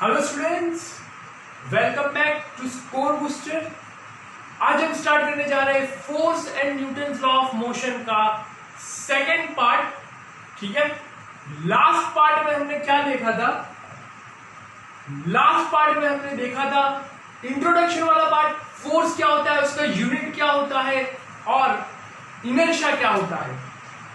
Hello students, welcome back to score booster. आज हम start करने जा रहे हैं force and Newton's law of motion का सेकेंड पार्ट। ठीक है, लास्ट पार्ट में हमने क्या देखा था? लास्ट पार्ट में हमने देखा था इंट्रोडक्शन वाला पार्ट, फोर्स क्या होता है, उसका यूनिट क्या होता है और इनर्शिया क्या होता है।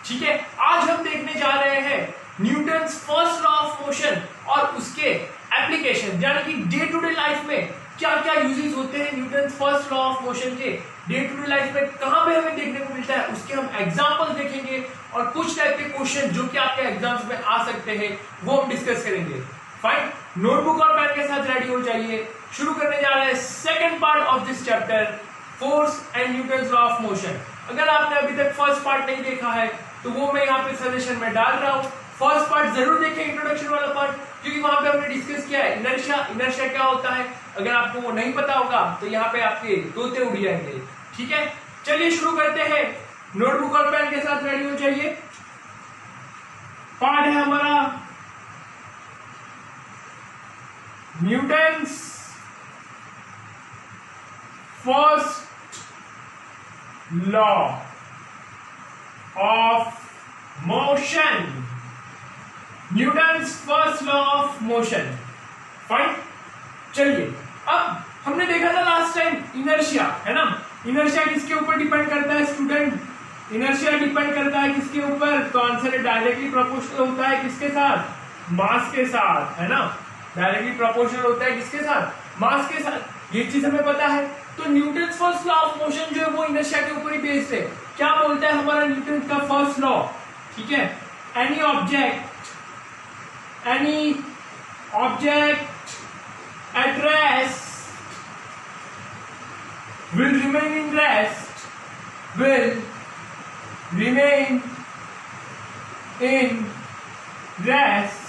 ठीक है, आज हम देखने जा रहे हैं Newton's first law of motion और उसके एप्लीकेशन, यानी कि डे टू डे लाइफ में क्या क्या यूजेस होते हैं Newton's first law of motion के। डे टू डे लाइफ में कहां पे हमें देखने को मिलता है, उसके हम एग्जांपल देखेंगे और कुछ टाइप के क्वेश्चन जो कि आपके एग्जाम्स में आ सकते हैं वो हम डिस्कस करेंगे। फाइन, नोटबुक और पेन के साथ रेडी हो जाइए। शुरू करने जा रहे हैं second part of this chapter, force and Newton's law of motion. अगर आपने अभी तक फर्स्ट पार्ट नहीं देखा है तो वो मैं यहाँ पे सजेशन में डाल रहा हूँ। फर्स्ट पार्ट जरूर देखें, इंट्रोडक्शन वाला पार्ट, क्योंकि वहां पे हमने डिस्कस किया है इनर्शिया क्या होता है। अगर आपको वो नहीं पता होगा तो यहाँ पे आपके तोते उड़ जाएंगे। ठीक है, चलिए शुरू करते हैं। नोटबुक और पेन के साथ रेडी हो जाइए। पार्ट है हमारा Newton's first law of motion. Newton's first law of motion. Fine, चलिए अब हमने देखा था लास्ट टाइम इनर्शिया, है ना। इनर्शिया किसके ऊपर डिपेंड करता है स्टूडेंट? इनर्शिया डिपेंड करता है किसके ऊपर? तो आंसर है डायरेक्टली प्रोपोर्शनल होता है किसके साथ? मास के साथ, है ना। डायरेक्टली प्रोपोर्शनल होता है किसके साथ? मास के साथ। ये चीज हमें पता है। तो Newton's first law of motion जो है वो इनर्शिया के ऊपर ही बेस्ड है। क्या बोलता है हमारा न्यूटन का फर्स्ट लॉ? ठीक है, any object at rest will remain in rest, will remain in rest.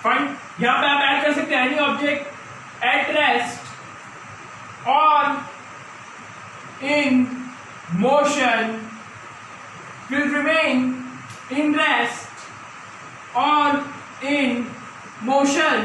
Fine, यहां पे आप ऐड कर सकते हैं एनी ऑब्जेक्ट एट रेस्ट और in motion will remain in rest और इन मोशन।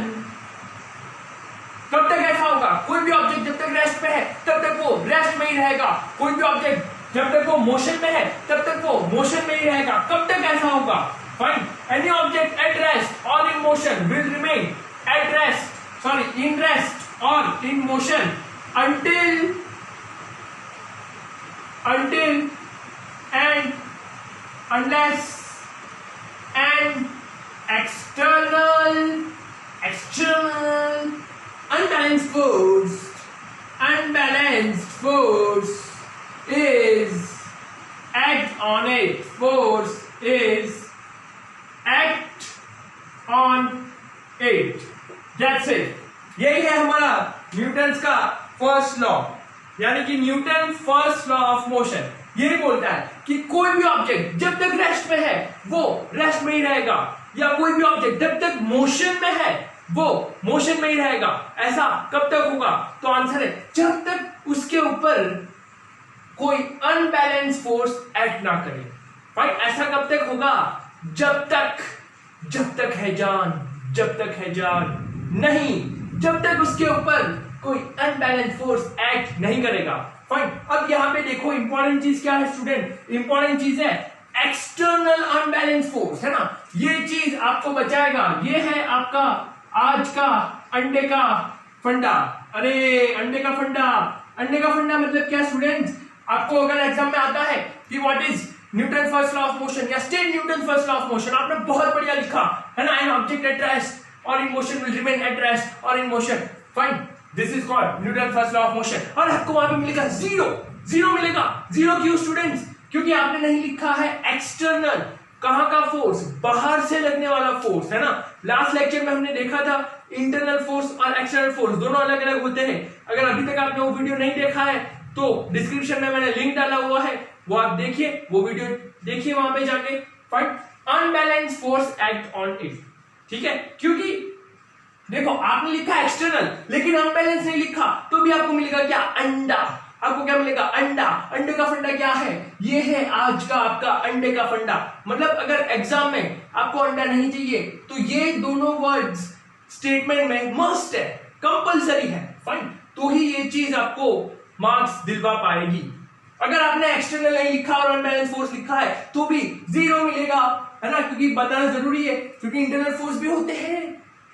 कब तक ऐसा होगा? कोई भी ऑब्जेक्ट जब तक रेस्ट में है तब तक वो रेस्ट में ही रहेगा। कोई भी ऑब्जेक्ट जब तक वो मोशन में है तब तक वो मोशन में ही रहेगा। कब तक ऐसा होगा? Fine, any object at rest और in motion will remain at rest, sorry in rest और in motion until and unless an external unbalanced force is act on it. Force is act on it. That's it. यही है हमारा Newton's का first law, यानी कि Newton first law of motion. यही बोलता है कि कोई भी ऑब्जेक्ट जब तक रेस्ट में है वो रेस्ट में ही रहेगा, या कोई भी ऑब्जेक्ट जब तक मोशन में है वो मोशन में ही रहेगा। ऐसा कब तक होगा? तो आंसर है जब तक उसके ऊपर कोई अनबैलेंस फोर्स एक्ट ना करे। भाई ऐसा कब तक होगा? जब तक है जान, जब तक है जान, नहीं जब तक उसके ऊपर कोई अनबैलेंस फोर्स एक्ट नहीं करेगा। फाइन, अब यहां पे देखो इंपॉर्टेंट चीज क्या है स्टूडेंट? इंपॉर्टेंट चीज है एक्सटर्नल अनबैलेंस फोर्स, है ना। ये चीज आपको बचाएगा। ये है आपका आज का अंडे का फंडा। अरे अंडे का फंडा मतलब क्या स्टूडेंट्स? आपको अगर एग्जाम में आता है कि what is Newton first law of motion या state Newton first law of motion, आपने बहुत बढ़िया लिखा है ना। एन ऑब्जेक्ट एट रेस्ट और in motion will remain at rest और in motion. Fine, this is called Newton first law of motion. और आपको वहां पे मिलेगा जीरो मिलेगा। जीरो क्यों स्टूडेंट्स? क्योंकि आपने नहीं लिखा है एक्सटर्नल। कहां का फोर्स? बाहर से लगने वाला फोर्स, है ना। लास्ट लेक्चर में हमने देखा था इंटरनल फोर्स और एक्सटर्नल फोर्स दोनों अलग अलग होते हैं। अगर अभी तक आपने वो वीडियो नहीं देखा है तो डिस्क्रिप्शन में मैंने लिंक डाला हुआ है, वो आप देखिए, वो वीडियो देखिए वहां पे जाके। Fine, unbalance force act on it. ठीक है, क्योंकि देखो आपने लिखा एक्सटर्नल लेकिन अनबैलेंस नहीं लिखा, तो भी आपको मिलेगा क्या? अंडा। आपको क्या मिलेगा? अंडा। अंडे का फंडा क्या है? ये है आज का आपका अंडे का फंडा। मतलब अगर एग्जाम में आपको अंडा नहीं चाहिए तो ये दोनों वर्ड्स स्टेटमेंट में मस्ट है, कंपलसरी है, फाइन, तो ही ये चीज आपको मार्क्स दिलवा पाएगी। अगर आपने एक्सटर्नल नहीं लिखा और अनबैलेंस फोर्स लिखा है तो भी 0 मिलेगा, है ना, क्योंकि बताना जरूरी है, क्योंकि इंटरनल फोर्स भी होते हैं,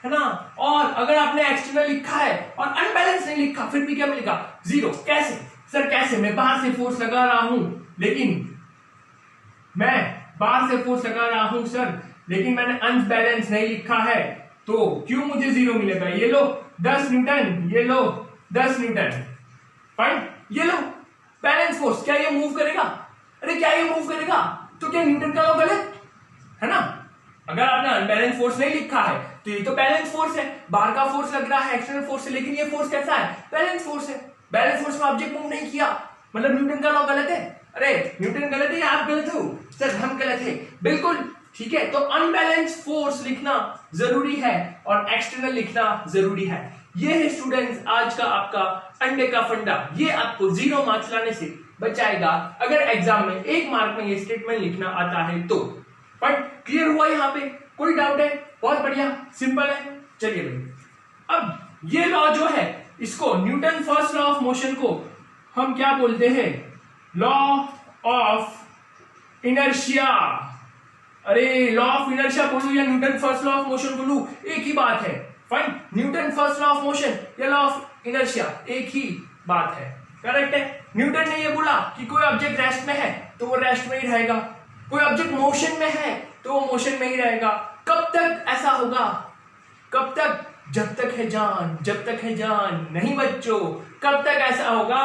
है ना। और अगर आपने एक्सटर्नल लिखा है और अनबैलेंस नहीं लिखा फिर भी क्या मिलेगा? 0। कैसे सर, कैसे? मैं बाहर से फोर्स लगा रहा हूं लेकिन सर, लेकिन मैंने अनबैलेंस नहीं लिखा है, तो क्यों मुझे 0 मिलेगा? ये लो 10 न्यूटन, ये लो 10 न्यूटन, फाइन, ये लो बैलेंस फोर्स। क्या ये मूव करेगा? अरे क्या ये मूव करेगा? तो क्या न्यूटन का लॉ गलत है ना? अगर आपने अनबैलेंस फोर्स नहीं लिखा है तो ये तो बैलेंस फोर्स है, बाहर का फोर्स लग रहा है एक्सटर्नल फोर्स है, लेकिन ये फोर्स कैसा है? बैलेंस फोर्स है। बैलेंस फोर्स में ऑब्जेक्ट मूव नहीं किया, मतलब न्यूटन का लॉ गलत है। अरे न्यूटन गलत है या आप गलत हो? सर हम गलत है, बिल्कुल ठीक है। तो अनबैलेंस फोर्स लिखना जरूरी है और एक्सटर्नल लिखना जरूरी है। ये है स्टूडेंट्स आज का आपका अंडे का फंडा। ये आपको 0 मार्क्स लाने से बचाएगा अगर एग्जाम में 1 मार्क में ये स्टेटमेंट लिखना आता है तो। बट क्लियर हुआ यहाँ पे? कोई डाउट है? बहुत बढ़िया, सिंपल है। चलिए भाई, अब ये लॉ जो है इसको Newton first law of motion को हम क्या बोलते हैं? Law of inertia. अरे लॉ ऑफ इनर्शिया बोलूं या Newton first law of motion बोलूं, एक ही बात है, fine. Newton first law of motion या लॉ ऑफ इनर्शिया एक ही बात है, करेक्ट है। न्यूटन ने ये बोला कि कोई ऑब्जेक्ट रेस्ट में है तो वो रेस्ट में ही रहेगा, कोई ऑब्जेक्ट मोशन में है तो वो मोशन में ही रहेगा। कब तक ऐसा होगा? कब तक? जब तक है जान, जब तक है जान। नहीं बच्चों, कब तक ऐसा होगा?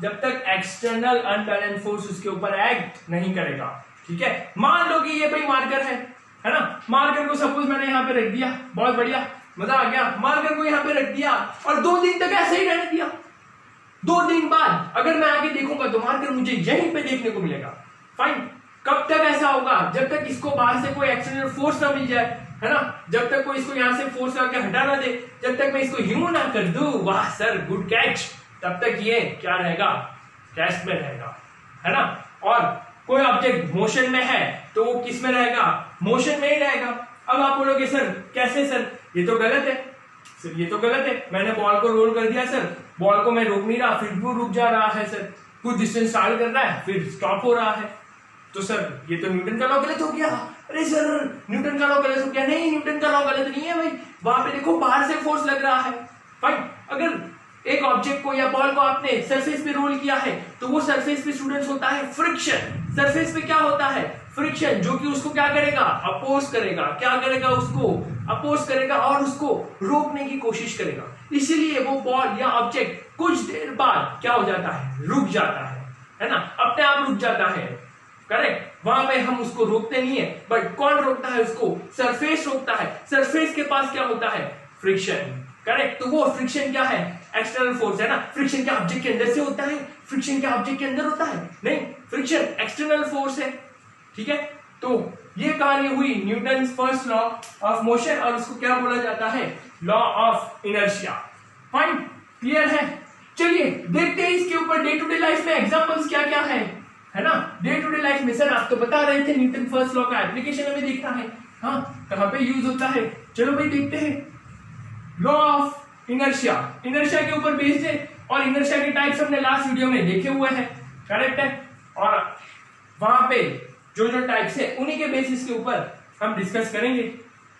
जब तक एक्सटर्नल अनबैलेंस फोर्स उसके ऊपर एक्ट नहीं करेगा, ठीक है। मान लो कि ये भाई मार्कर है ना, मार्कर को सपोज मैंने यहाँ पे रख दिया, बहुत बढ़िया, मजा आ गया। मार्कर को यहाँ पे रख दिया और 2 दिन तक ऐसे ही रहने दिया। 2 दिन बाद अगर मैं आगे देखूंगा तो मार्कर मुझे यहीं पे देखने को मिलेगा, फाइन। कब तक ऐसा होगा? जब तक इसको बाहर से कोई एक्सटर्नल फोर्स ना मिल जाए, है ना, जब तक कोई इसको यहाँ से फोर्स करके हटा ना दे, जब तक मैं इसको यूं ना कर दूं, वाह सर गुड कैच, तब तक ये क्या रहेगा? रेस्ट में रहेगा, है ना। और कोई ऑब्जेक्ट मोशन में है तो वो किस में रहेगा? मोशन में ही रहेगा। अब आप बोलोगे सर कैसे सर, ये तो गलत है सर, ये तो गलत है, मैंने बॉल को रोल कर दिया सर, बॉल को मैं रोक नहीं रहा फिर भी रुक जा रहा है सर, कुछ डिस्टेंस ट्रैवल कर रहा है फिर स्टॉप हो रहा है, तो सर ये तो न्यूटन का लॉ गलत हो गया। अरे सर न्यूटन का लॉ गलत हो गया। नहीं, न्यूटन का लॉ गलत नहीं है भाई, वहां पे देखो बाहर से फोर्स लग रहा है, फाइन। अगर एक ऑब्जेक्ट को या बॉल को आपने सरफेस पे रोल किया है तो वो सरफेस पे स्टूडेंट्स होता है फ्रिक्शन। सरफेस पे क्या होता है? फ्रिक्शन, जो कि उसको क्या करेगा? अपोज करेगा। क्या करेगा? उसको अपोज करेगा और उसको रोकने की कोशिश करेगा। इसीलिए वो बॉल या ऑब्जेक्ट कुछ देर बाद क्या हो जाता है? रुक जाता है ना, अपने आप रुक जाता है, करेक्ट। वहां पे हम उसको रोकते नहीं है, बट कौन रोकता है उसको? सरफेस रोकता है। सरफेस के पास क्या होता है? Friction, correct. तो वो फ्रिक्शन क्या है? एक्सटर्नल फोर्स है ना। फ्रिक्शन क्या ऑब्जेक्ट के अंदर से होता है? फ्रिक्शन क्या ऑब्जेक्ट के अंदर होता है? नहीं, फ्रिक्शन एक्सटर्नल फोर्स है, ठीक है। तो ये कहानी हुई Newton first law of motion और उसको क्या बोला जाता है? Law of inertia, fine, clear है। चलिए देखते हैं इसके ऊपर डे टू डे लाइफ में एग्जांपल्स क्या क्या है ना। डे टू डे लाइफ में सर आप तो बता रहे थे न्यूटन फर्स्ट लॉ का एप्लीकेशन हमें देखना है, हाँ कहां पे यूज होता है, चलो भाई देखते हैं। लॉ ऑफ इनर्शिया, इनर्शिया के ऊपर बेस्ड है और इनर्शिया के टाइप्स हमने लास्ट वीडियो में देखे हुए हैं, करेक्ट है। और वहां पे जो जो टाइप्स है उन्हीं के बेसिस के ऊपर हम डिस्कस करेंगे।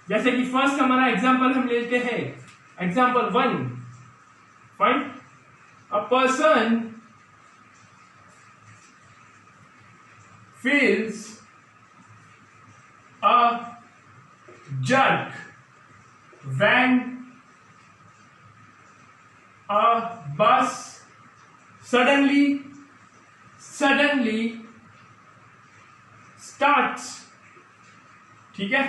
जैसे कि फर्स्ट हमारा एग्जांपल हम लेते हैं, example 1, fine. A person feels a jerk when a bus suddenly starts, ठीक है,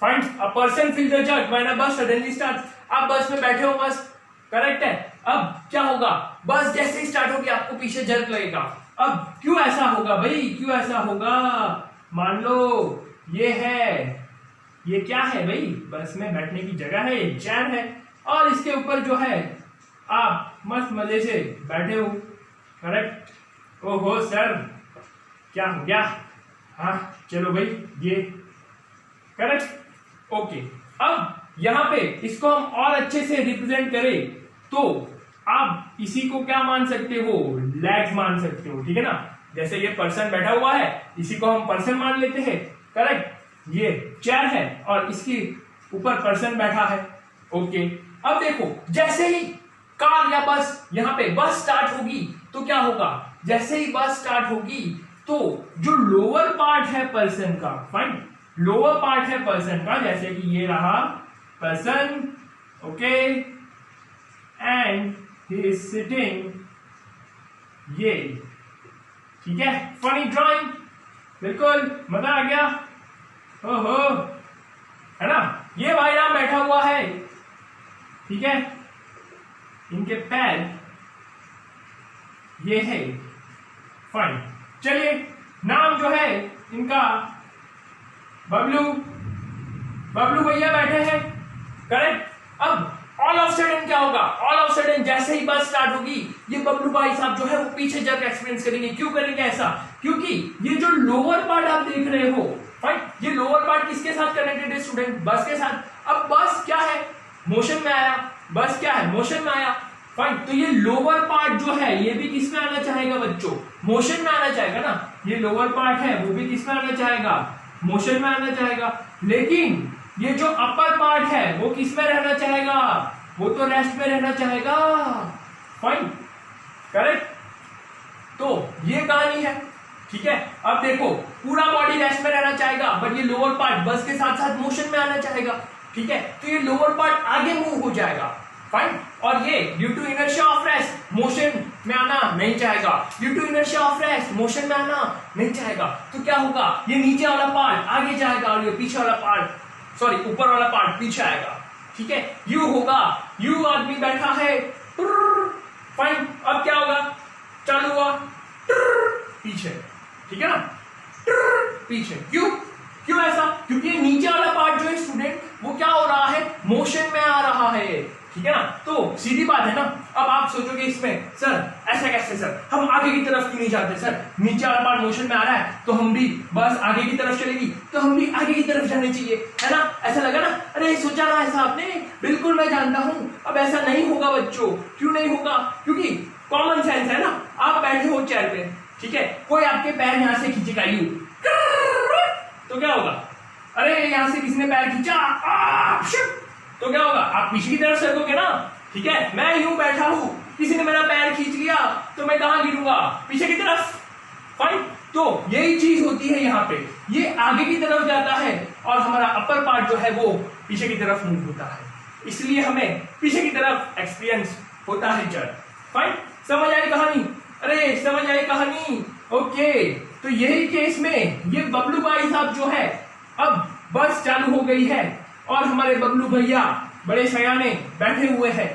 fine. A person feels a jerk when a बस सडनली स्टार्ट्स। आप बस में बैठे हो, बस, करेक्ट है। अब क्या होगा? बस जैसे ही स्टार्ट होगी आपको पीछे जर्क लगेगा। अब क्यों ऐसा होगा भाई, क्यों ऐसा होगा? मान लो ये क्या है भाई? बस में बैठने की जगह है, चेयर है और इसके ऊपर जो है आप मस्त मजे से बैठे हो, करेक्ट। ओहो सर क्या हो गया? हाँ चलो भाई ये, करेक्ट, ओके। अब यहां पे इसको हम और अच्छे से रिप्रेजेंट करें तो आप इसी को क्या मान सकते हो, लेग्स मान सकते हो, ठीक है ना। जैसे ये पर्सन बैठा हुआ है, इसी को हम पर्सन मान लेते हैं, करेक्ट। ये चेयर है और इसके ऊपर पर्सन बैठा है, ओके। अब देखो जैसे ही कार या बस, यहां पे बस स्टार्ट होगी तो क्या होगा, जैसे ही बस स्टार्ट होगी तो जो लोअर पार्ट है पर्सन का, फाइन, लोअर पार्ट है पर्सन का, जैसे कि ये रहा person, okay, and he is sitting, ये, ठीक है। फनी ड्राइंग, बिल्कुल मजा आ गया, ओहो, है ना। ये भाई राम बैठा हुआ है, ठीक है, इनके पैर ये है, फाइन। चलिए नाम जो है इनका बबलू, बबलू भैया बैठे हैं, करेक्ट। अब ऑल ऑफ सडन क्या होगा, ऑल ऑफ सडन जैसे ही बस स्टार्ट होगी ये बबलू भाई साहब जो है वो पीछे जाकर एक्सपीरियंस करेंगे। क्यों करेंगे ऐसा, क्योंकि ये जो लोअर पार्ट आप देख रहे हो, फाइन, ये लोअर पार्ट किसके साथ कनेक्टेड है स्टूडेंट, बस के साथ। अब बस क्या है, मोशन में आया, बस क्या है, मोशन में आया, फाइन। तो ये लोअर पार्ट जो है ये भी किस में आना चाहेगा बच्चों, मोशन में आना चाहेगा ना। ये लोअर पार्ट है वो भी किस में आना चाहेगा, मोशन में आना चाहेगा। लेकिन ये जो अपर पार्ट है वो किस में रहना चाहेगा, वो तो रेस्ट में रहना चाहेगा, फाइन, करेक्ट। तो ये कहानी है, ठीक है। अब देखो पूरा बॉडी रेस्ट में रहना चाहेगा बट ये लोअर पार्ट बस के साथ साथ मोशन में आना चाहेगा, ठीक है। तो ये लोअर पार्ट आगे मूव हो जाएगा, फाइन। और ये due to inertia of rest motion में आना नहीं चाहेगा, due to inertia of rest motion में आना नहीं चाहेगा। तो क्या होगा, ये नीचे वाला पार्ट आगे जाएगा और ये पीछे वाला पार्ट, सॉरी ऊपर वाला पार्ट पीछे आएगा, ठीक है। यू होगा, यू आदमी बैठा है, फाइन। अब क्या होगा, चालू हुआ पीछे, ठीक है ना, पीछे। क्यों, क्यों ऐसा, क्योंकि ये नीचे वाला पार्ट जो है स्टूडेंट वो क्या हो रहा है, मोशन में आ रहा है, ठीक है ना। तो सीधी बात है ना। अब आप सोचोगे इसमें सर ऐसा कैसे, सर हम आगे की तरफ क्यों नहीं जाते, सर नीचे वाला पार्ट मोशन में आ रहा है तो हम भी बस आगे की तरफ चलेगी तो हम भी आगे की तरफ जाने चाहिए, है ना। ऐसा लगा ना, अरे सोचा ना ऐसा आपने, बिल्कुल मैं जानता हूं। अब ऐसा नहीं होगा बच्चों, क्यों नहीं होगा, क्योंकि कॉमन सेंस है ना। आप बैठे हो चेयर पे, ठीक है, कोई आपके पैर यहां से खींचेगा यू, तो क्या होगा, अरे यहां से किसी ने पैर खींचा, तो क्या होगा, आप पीछे की तरफ सरकोगे ना, ठीक है। मैं यूं बैठा हूं, किसी ने मेरा पैर खींच लिया तो मैं कहां गिरूंगा, पीछे की तरफ, फाइन। तो यही चीज होती है यहाँ पे, ये आगे की तरफ जाता है और हमारा अपर पार्ट जो है वो पीछे की तरफ मूव होता है, इसलिए हमें पीछे की तरफ एक्सपीरियंस होता है जड़, फाइन। समझ आई कहानी, अरे समझ आई कहानी, ओके। तो यही केस में ये बबलू भाई साहब जो है, अब बस चालू हो गई है और हमारे बबलू भैया बड़े सयाने बैठे हुए हैं,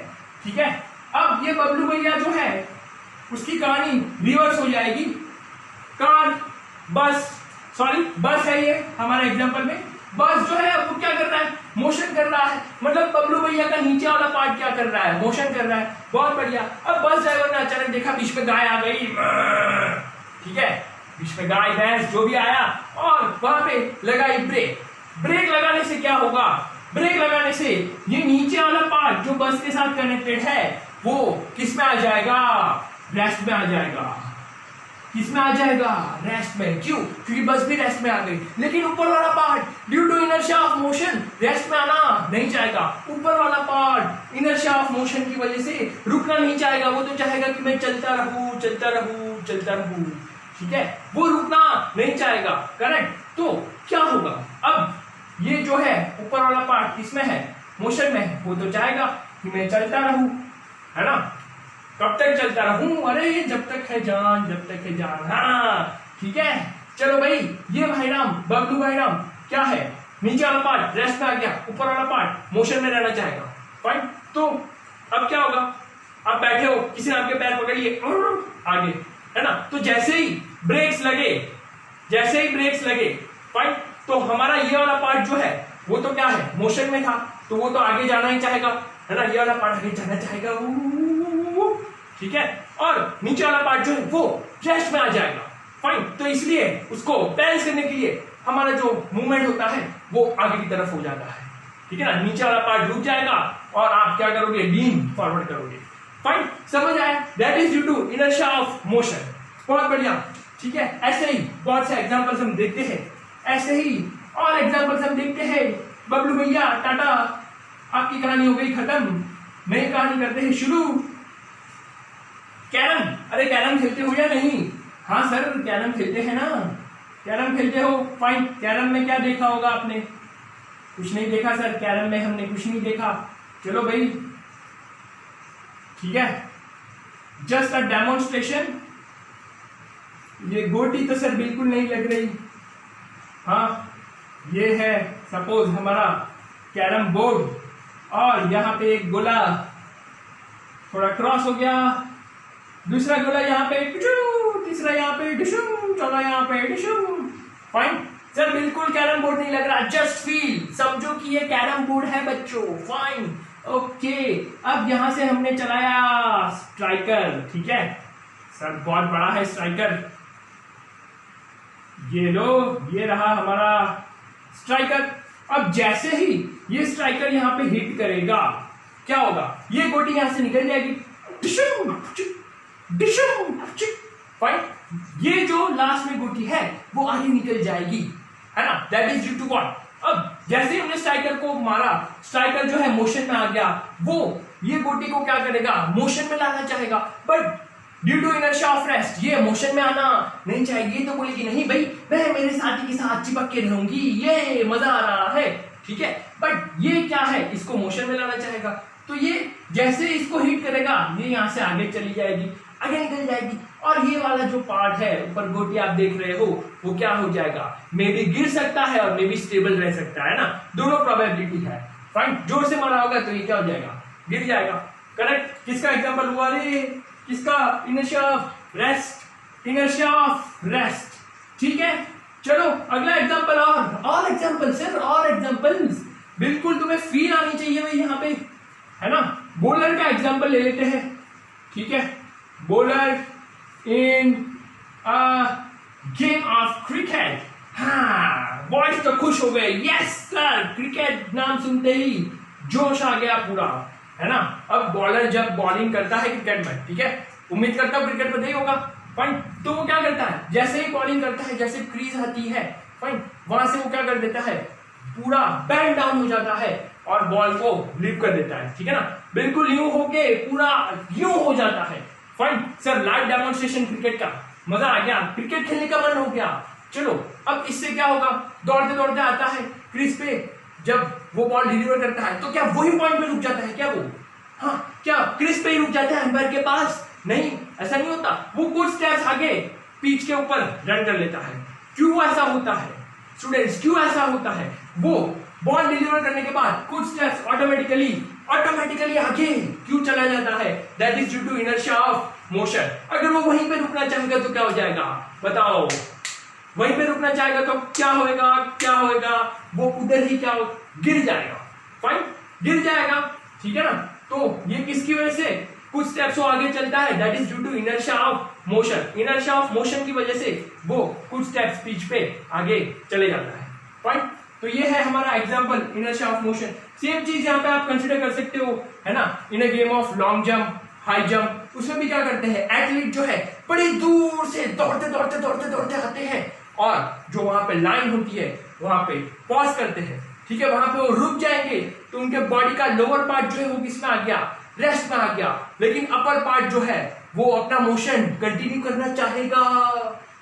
ठीक है। अब ये बबलू भैया जो है उसकी कहानी रिवर्स हो जाएगी, कार, बस, सॉरी बस है ये हमारे एग्जांपल में, बस जो है वो क्या कर रहा है, मोशन कर रहा है। मतलब बबलू भैया का नीचे वाला पार्ट क्या कर रहा है, मोशन कर रहा है, बहुत बढ़िया। अब बस ड्राइवर ने अचानक देखा बीच में गाय आ गई, ठीक है, बीच में गाय भैंस जो भी आया और वहां पे लगाई ब्रेक। ब्रेक लगाने से क्या होगा, ब्रेक लगाने से ये नीचे वाला पार्ट जो बस के साथ कनेक्टेड है वो किस में आ जाएगा, रेस्ट में आ जाएगा, किस में आ जाएगा, रेस्ट में। क्यों, क्योंकि बस भी रेस्ट में आ गई। लेकिन ऊपर वाला part due to inertia of motion rest में आना नहीं चाहेगा। ऊपर वाला पार्ट इनर्शिया ऑफ मोशन की वजह से रुकना नहीं चाहेगा, वो तो चाहेगा कि मैं चलता रहूं, चलता रहूं, चलता रहूं, ठीक है, वो रुकना नहीं चाहेगा, करेक्ट। तो क्या होगा, अब ये जो है ऊपर वाला पार्ट किसमें है, मोशन में है, वो तो चाहेगा कि मैं चलता रहूं, है ना, कब तक चलता रहूं, अरे जब तक है जान, जब तक है जान, हाँ ठीक है। चलो भाई, ये भाई राम, बबलू भाई राम क्या है, नीचे वाला पार्ट रेस्ट में आ गया, ऊपर वाला पार्ट मोशन में रहना चाहेगा, फाइन। तो अब क्या होगा, आप बैठे हो, किसी ने आपके पैर पकड़ लिए आगे, है ना, तो जैसे ही ब्रेक्स लगे, जैसे ही ब्रेक्स लगे, फाइन, तो हमारा ये वाला पार्ट जो है वो तो क्या है, मोशन में था, तो वो तो आगे जाना ही चाहेगा, है ना, ये वाला पार्ट आगे जाना चाहेगा, ठीक है। और नीचे वाला पार्ट जो है वो रेस्ट में आ जाएगा, फाइन। तो इसलिए उसको बैलेंस करने के लिए हमारा जो मूवमेंट होता है वो आगे की तरफ हो जाता है, ठीक है ना, नीचे वाला पार्ट रुक जाएगा और आप क्या करोगे, लीन फॉरवर्ड करोगे। फाइन, समझ आया? That is due to inertia of motion. बहुत बढ़िया, ठीक है। ऐसे ही बहुत से एग्जांपल्स हम देखते हैं, ऐसे ही और एग्जांपल्स हम देखते हैं। बबलू भैया टाटा, आपकी कहानी हो गई खत्म, नई कहानी करते हैं शुरू। कैरम, अरे कैरम खेलते हो या नहीं? हाँ सर कैरम खेलते हैं ना, कैरम खेलते हो। फाइन, कैरम में क्या देखा होगा आपने? कुछ नहीं देखा सर, कैरम में हमने कुछ नहीं देखा। चलो भाई, ठीक है, जस्ट अ डेमोन्स्ट्रेशन। ये गोटी तो सर बिल्कुल नहीं लग रही। हाँ, ये है सपोज हमारा कैरम बोर्ड, और यहाँ पे एक गोला थोड़ा क्रॉस हो गया, दूसरा गोला यहाँ पे डिशुम, तीसरा यहाँ पे डिशुम, चौथा यहाँ पे डिशुम। फाइन सर, बिल्कुल कैरम बोर्ड नहीं लग रहा। जस्ट फील, समझो कि ये कैरम बोर्ड है बच्चों। Fine, okay. अब यहां से हमने चलाया स्ट्राइकर, ठीक है सर, बहुत बड़ा है स्ट्राइकर। ये लो, ये रहा हमारा स्ट्राइकर। अब जैसे ही ये स्ट्राइकर यहां पे हिट करेगा, क्या होगा, ये गोटी यहां से निकल जाएगी, डिशुम डिशुम। फाइन, ये जो लास्ट में गोटी है वो आगे निकल जाएगी, है ना। That is due to what? अब जैसे ही हमने स्ट्राइकर को मारा, स्ट्राइकर जो है मोशन में आ गया, वो ये गोटी को क्या करेगा, मोशन में लाना चाहेगा, but due to inertia of rest ये मोशन में आना नहीं चाहिए। तो बोलेगी नहीं भाई, मैं मेरे साथी के साथ चिपक के रहूंगी, ये मजा आ रहा है, ठीक है। बट ये क्या है, इसको मोशन में लाना चाहेगा, तो ये जैसे इसको हिट करेगा, ये यहां से आगे चली जाएगी, आगे निकल जाएगी, और ये वाला जो पार्ट है ऊपर गोटी आप देख रहे हो, वो क्या हो जाएगा, मे बी गिर सकता है और मे बी स्टेबल रह सकता है ना, दोनों प्रोबेबिलिटी है। फाइन, जोर से मारा होगा तो ये क्या हो जाएगा, गिर जाएगा। करेक्ट, किसका एग्जांपल हुआ रे, किसका, inertia of rest, inertia of rest, ठीक है। चलो अगला एग्जांपल, और एग्जांपल सर, और एग्जांपल्स, बिल्कुल तुम्हें फील आनी चाहिए भाई यहाँ पे, है ना। बॉलर का एग्जांपल ले लेते हैं, ठीक है। Bowler in game of cricket. हाँ, बॉयज तो खुश हो गए, यस सर, क्रिकेट नाम सुनते ही जोश आ गया पूरा, है ना। अब बॉलर जब बॉलिंग करता है क्रिकेट में, ठीक है, उम्मीद करता हूं क्रिकेट में नहीं होगा। फाइन, तो वो क्या करता है, जैसे ही बॉलिंग करता है, जैसे क्रीज आती है, फाइन, वहां से वो क्या कर देता है, पूरा बैंड डाउन हो जाता है और बॉल को लीव कर देता है, ठीक है ना। बिल्कुल यूं होके पूरा यूं हो जाता है। Fine sir, live demonstration cricket का, मजा आ गया, क्रिकेट खेलने का मन हो गया। चलो अब इससे क्या होगा, दौड़ते दौड़ते आता है क्रीज पे, जब वो बॉल डिलीवर करता है तो क्या वही पॉइंट पे रुक जाता है क्या वो, हाँ, क्या क्रीज पे ही रुक जाता है एम्पायर के पास? नहीं, ऐसा नहीं होता, वो कुछ स्टेप्स आगे पिच के ऊपर रन कर लेता है। क्यों ऐसा होता है स्टूडेंट्स, क्यों ऐसा होता है? वो बॉल डिलीवर करने के बाद कुछ स्टेप्स ऑटोमेटिकली आगे क्यों चला जाता है? That is due to inertia of motion. अगर वो वहीं पे रुकना चाहेगा तो क्या हो जाएगा, बताओ? वहीं पे रुकना चाहेगा तो क्या होएगा, वो उधर ही क्या गिर जाएगा। फाइन, गिर जाएगा, ठीक है ना। तो ये किसकी वजह से, कुछ स्टेप्स वो आगे चलता है, that is due to inertia of motion. Inertia of motion की वजह से वो कुछ स्टेप्स पिच पे आगे चले जाता है। फाइन, तो ये है हमारा example, inertia of motion. Same चीज यहाँ पे आप कंसिडर कर सकते हो, है ना। In a game of long jump, high jump, उसमें भी क्या करते हैं, एथलीट जो है बड़ी दूर से दौड़ते आते हैं, और जो वहां पे लाइन होती है वहां पे पॉज करते हैं, ठीक है, वहां पे वो रुक जाएंगे, तो उनके बॉडी का लोअर पार्ट जो है वो किसमें आ गया, रेस्ट में आ गया, लेकिन अपर पार्ट जो है वो अपना मोशन कंटिन्यू करना चाहेगा,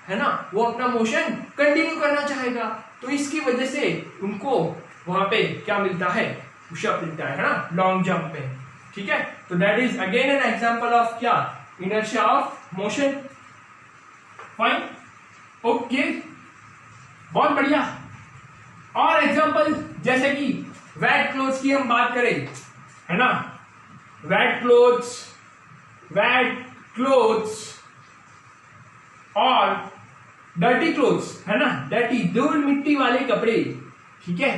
है ना, वो अपना मोशन कंटिन्यू करना चाहेगा। तो इसकी वजह से उनको वहां पे क्या मिलता है, पुशअप मिलता है ना, लॉन्ग जंप में, ठीक है। तो that is again an example of क्या, inertia of motion. Fine, okay, बहुत बढ़िया। और एग्जांपल जैसे कि वेट क्लोथ्स की हम बात करें, है ना, वेट क्लोथ्स और डर्टी क्लोथ्स, है ना, डर्टी धूल मिट्टी वाले कपड़े, ठीक है।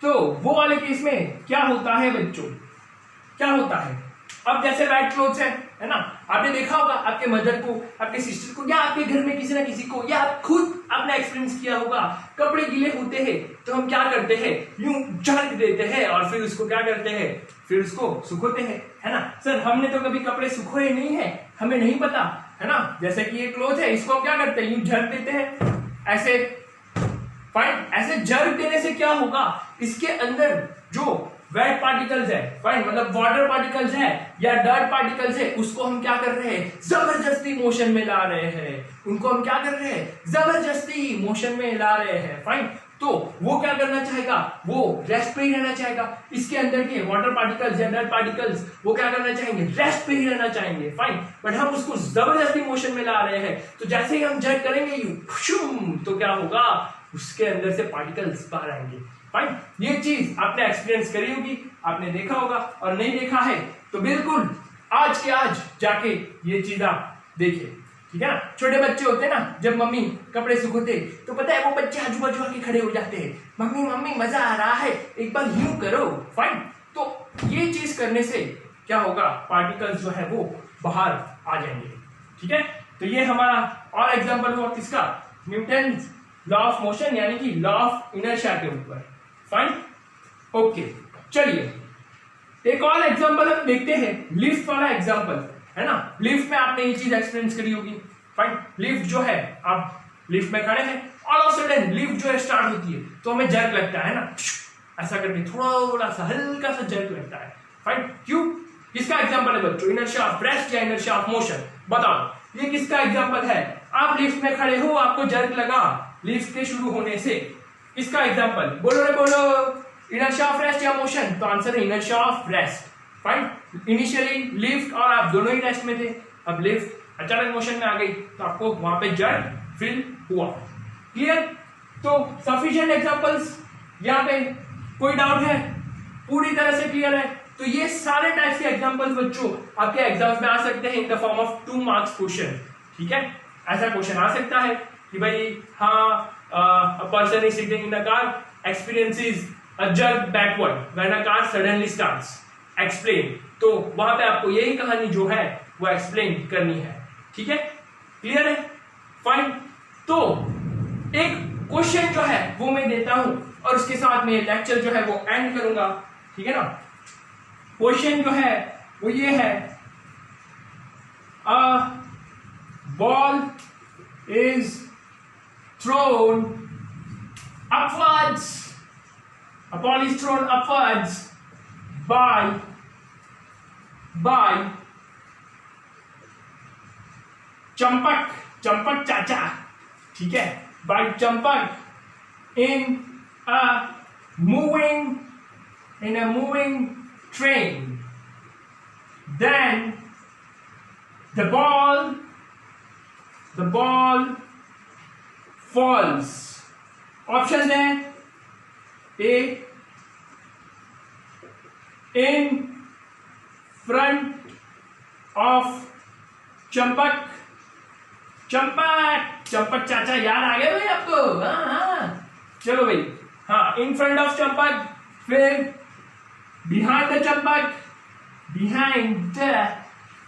तो वो वाले केस में क्या होता है बच्चों, क्या होता है? अब जैसे वेट क्लोथ्स है, है ना। आपने देखा होगा आपके मदर को, आपके सिस्टर को, या आपके घर में किसी ना किसी को, या आप खुद आपने एक्सपीरियंस किया होगा, कपड़े गीले होते हैं तो हम क्या करते हैं, यूं झड़क देते हैं और फिर उसको क्या करते हैं, फिर उसको सुखोते हैं, है ना। सर हमने तो कभी कपड़े सुखोए नहीं है, हमें नहीं पता, है ना। जैसे कि ये क्लोथ है, इसको हम क्या करते हैं, यूं झड़क देते हैं ऐसे। फाइन, ऐसे झड़क देने से क्या होगा, इसके अंदर जो वेट पार्टिकल्स है, फाइन, मतलब वाटर पार्टिकल्स है या डर्ट पार्टिकल्स है, उसको हम क्या कर रहे हैं, जबरदस्ती मोशन में ला रहे हैं। उनको हम क्या कर रहे हैं, जबरदस्ती मोशन में ला रहे हैं। फाइन, तो वो क्या करना चाहेगा, वो रेस्ट पे ही रहना चाहेगा। इसके अंदर के वाटर पार्टिकल्स या डर्ट पार्टिकल्स वो क्या करना चाहेंगे, रेस्ट पे ही रहना चाहेंगे। फाइन, बट हम उसको जबरदस्ती मोशन में ला रहे हैं, तो जैसे ही हम जर्क करेंगे यूं, तो क्या होगा, उसके अंदर से पार्टिकल्स बाहर आएंगे। फाइन, ये चीज आपने एक्सपीरियंस करी होगी, आपने देखा होगा, और नहीं देखा है तो बिल्कुल आज के आज जाके ये चीज आप देखिए, ठीक है ना। छोटे बच्चे होते हैं ना, जब मम्मी कपड़े सुखोते तो पता है वो बच्चे आजू बाजू आके खड़े हो जाते हैं, मम्मी मम्मी मजा आ रहा है, एक बार यूं करो। फाइन, तो ये चीज करने से क्या होगा, पार्टिकल्स जो है वो बाहर आ जाएंगे, ठीक है। तो ये हमारा और एग्जाम्पल हुआ किसका, न्यूटन लॉ ऑफ मोशन यानी कि लॉ ऑफ इनर्शिया के ऊपर। फाइन, ओके, चलिए एक और एग्जांपल हम देखते हैं, लिफ्ट वाला एग्जांपल, है ना। लिफ्ट में आपने ये चीज एक्सपीरियंस करी होगी। फाइन, लिफ्ट जो है, आप लिफ्ट में खड़े हैं, ऑल ऑफ सडन लिफ्ट जो है स्टार्ट होती है तो हमें जर्क लगता है ना, ऐसा करके थोड़ा सा हल्का सा जर्क लगता है। फाइन, क्यों, किसका एग्जांपल है बच्चों, इनर्शिया ऑफ रेस्ट या इनर्शिया ऑफ मोशन, बताओ ये किसका एग्जांपल है। आप लिफ्ट में खड़े हो, आपको जर्क लगा लिफ्ट के शुरू होने से, इसका एग्जांपल बोलो रे बोलो, इनर्शिया ऑफ रेस्ट या मोशन, तो आंसर है inertia of rest. Fine, initially lift और आप दोनों ही रेस्ट में थे, अब लिफ्ट अचानक मोशन में आ गई तो आपको वहां पे जर्क फील हुआ। क्लियर, तो सफिशिएंट एग्जांपल्स, यहाँ पे कोई डाउट है, पूरी तरह से क्लियर है। तो ये सारे टाइप्स के एग्जांपल्स बच्चों आपके एग्जाम्स में आ सकते हैं in the form of 2 marks question, ठीक है। ऐसा क्वेश्चन आ सकता है कि भाई हाँ, a person is sitting in a car, experiences a jerk backward when a car suddenly starts. Explain. तो वहां पे आपको यही कहानी जो है वो एक्सप्लेन करनी है, ठीक है, क्लियर है। फाइन, तो एक क्वेश्चन जो है वो मैं देता हूं और उसके साथ में लेक्चर जो है वो एंड करूंगा, ठीक है ना। क्वेश्चन जो है वो ये है, a ball is thrown upwards, a ball is thrown upwards by Champak चाचा, ठीक है, by Champak in a moving train. Then the ball falls. Option है, A in front of Champak चाचा, याद आ गया भाई आपको, हाँ, चलो भाई, हाँ, इन फ्रंट ऑफ चंपक, फिर behind the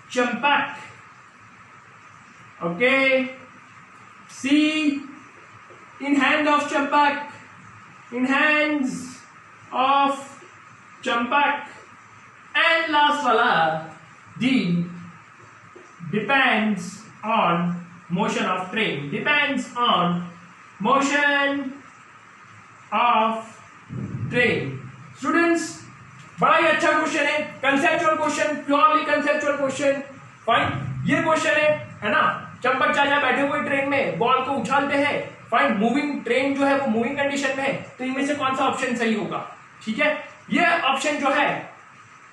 Champak, okay, C in hand of Champak, in hands of Champak, and last वाला D depends on motion of train, depends on motion of train. Students, बड़ा ही अच्छा क्वेश्चन है, conceptual question, purely conceptual question. Fine, ये question है ना, चंपक चाचा बैठे हुए ट्रेन में बॉल को उछालते हैं। फाइन, मूविंग ट्रेन जो है वो मूविंग कंडीशन में है, तो इनमें से कौन सा ऑप्शन सही होगा, ठीक है। ये ऑप्शन जो है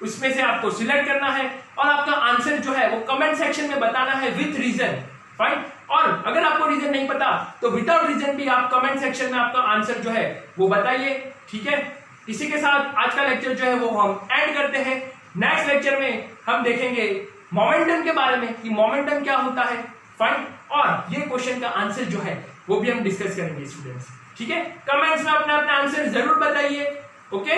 उसमें से आपको सिलेक्ट करना है और आपका आंसर जो है वो कमेंट सेक्शन में बताना है विथ रीजन। फाइन, और अगर आपको रीजन नहीं पता तो विदाउट रीजन भी आप कमेंट सेक्शन में आपका आंसर जो है वो बताइए, ठीक है। इसी के साथ आज का लेक्चर जो है वो हम एंड करते हैं। नेक्स्ट लेक्चर में हम देखेंगे मोमेंटम के बारे में कि मोमेंटम क्या होता है। फाइन, और ये क्वेश्चन का आंसर जो है वो भी हम डिस्कस करेंगे स्टूडेंट्स, ठीक है। कमेंट्स में अपने अपने आंसर जरूर बताइए, ओके।